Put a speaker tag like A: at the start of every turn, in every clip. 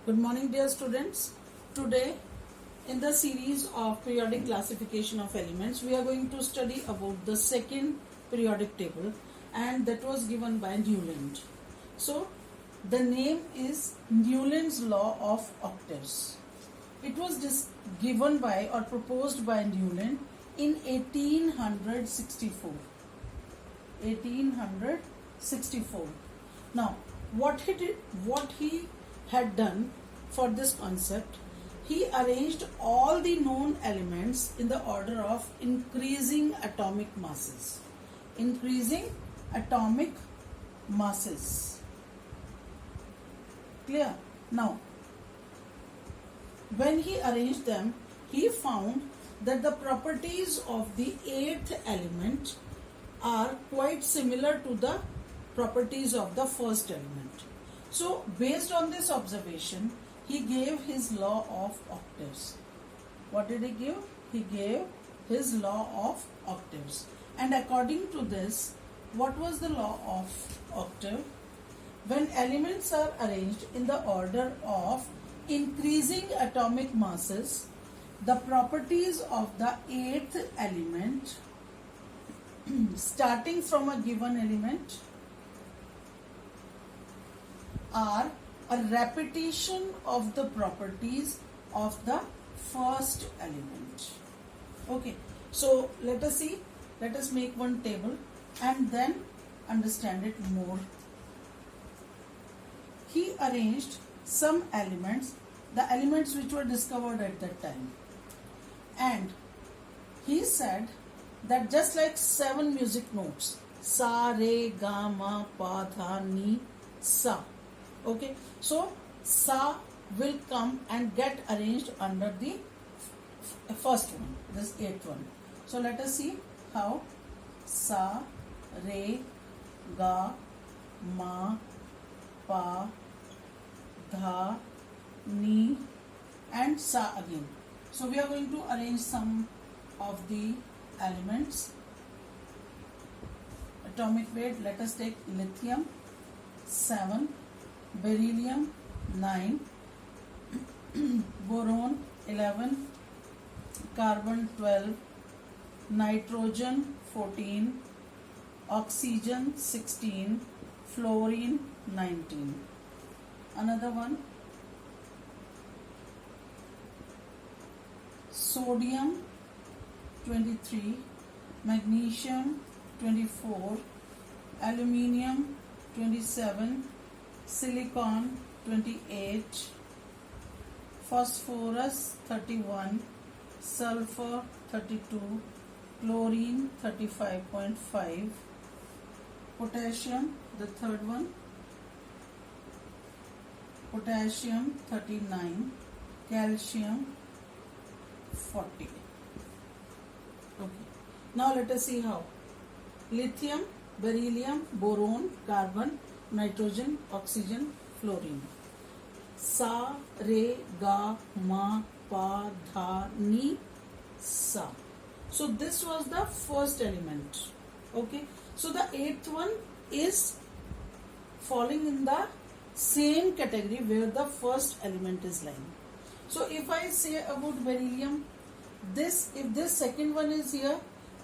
A: Good morning, dear students. Today, in the series of periodic classification of elements, we are going to study about the second periodic table, and that was given by Newland. So, the name is Newland's law of octaves. It was given by or proposed by Newland in 1864. 1864. Now, what he had done for this concept, he arranged all the known elements in the order of increasing atomic masses. Increasing atomic masses. Clear? Now, when he arranged them, he found that the properties of the eighth element are quite similar to the properties of the first element. So, based on this observation, he gave his law of octaves. What did he give? He gave his law of octaves. And according to this, what was the law of octave? When elements are arranged in the order of increasing atomic masses, the properties of the eighth element starting from a given element are a repetition of the properties of the first element. Okay, so let us see, let us make one table and then understand it more. He arranged some elements, the elements which were discovered at that time, and he said that just like 7 music notes, sa, re, ga, ma, pa, tha, ni, sa. Okay, so sa will come and get arranged under the first one, this eighth one. So let us see how sa, re, ga, ma, pa, dha, ni and sa again. So we are going to arrange some of the elements. Atomic weight, let us take lithium 7, beryllium 9, boron 11, carbon 12, nitrogen 14, oxygen 16, fluorine 19. Another one, sodium 23, magnesium 24, aluminium 27, silicon 28, phosphorus 31, sulfur 32, chlorine 35.5, potassium, the third one, potassium 39, calcium 40. Okay. Now let us see how. Lithium, beryllium, boron, carbon, nitrogen, oxygen, fluorine. Sa, re, ga, ma, pa, dha, ni, sa. So this was the first element. Okay. So the eighth one is falling in the same category where the first element is lying. So if I say about beryllium, if this second one is here,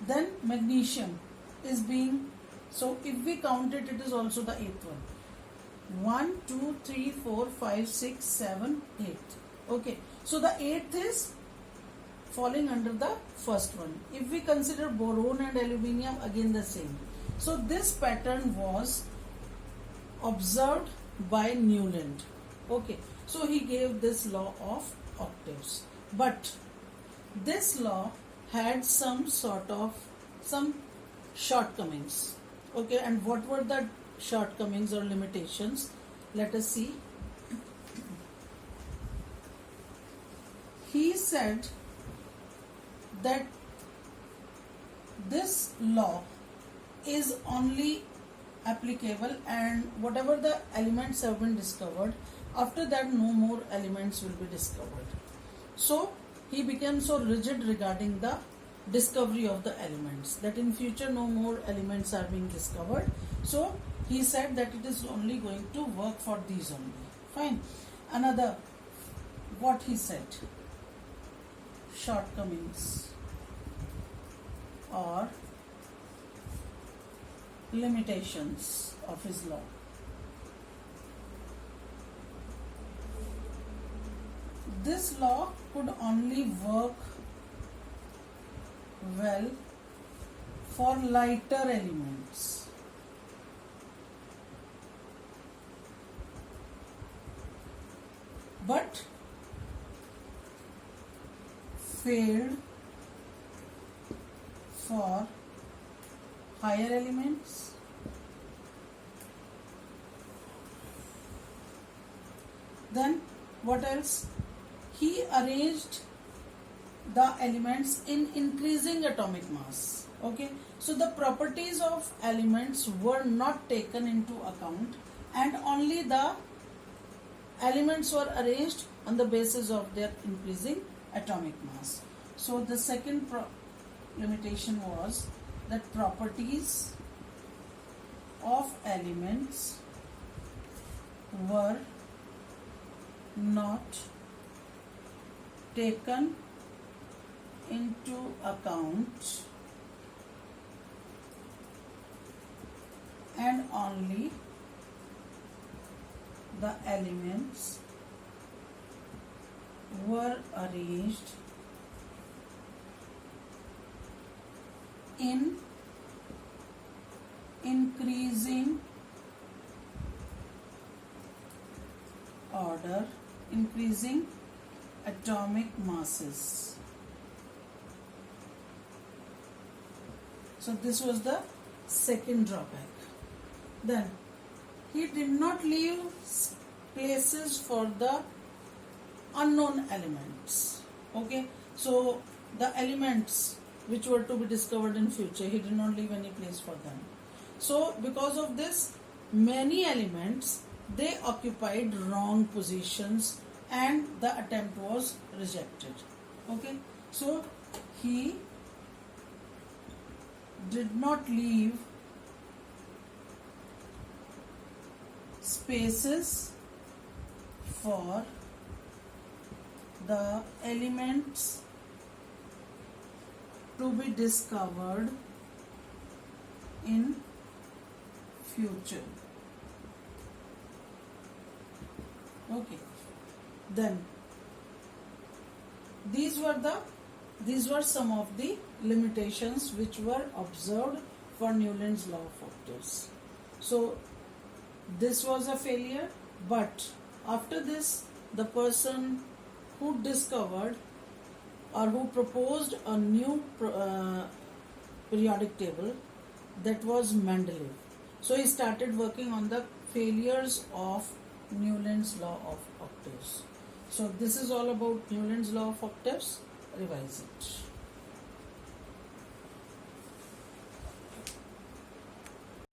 A: then magnesium is being, so if we count it, it is also the eighth one. 1, 2, 3, 4, 5, 6, 7, 8. Okay, so the eighth is falling under the first one. If we consider boron and aluminium, again the same. So this pattern was observed by Newland. Okay, so he gave this law of octaves, but this law had some shortcomings. Okay, and what were the shortcomings or limitations? Let us see. He said that this law is only applicable, and whatever the elements have been discovered, after that no more elements will be discovered. So he became so rigid regarding the discovery of the elements that in future no more elements are being discovered. So he said that it is only going to work for these only. Fine. another, what he said, shortcomings or limitations of his law. This law could only work well for lighter elements. But failed for higher elements. Then what else? He arranged the elements in increasing atomic mass. Okay, so the properties of elements were not taken into account, and only the elements were arranged on the basis of their increasing atomic mass. So the second limitation was that properties of elements were not taken into account, and only the elements were arranged in increasing order, increasing atomic masses. So this was the second drawback. Then he did not leave places for the unknown elements. Okay, so the elements which were to be discovered in future, he did not leave any place for them. So because of this, many elements, they occupied wrong positions and the attempt was rejected. Okay, so he did not leave spaces for the elements to be discovered in future. Okay, then these were some of the limitations which were observed for Newland's law of octaves. So this was a failure, but after this, the person who discovered or who proposed a new periodic table, that was Mendeleev. So he started working on the failures of Newland's law of octaves. So this is all about Newland's law of octaves. Revise it.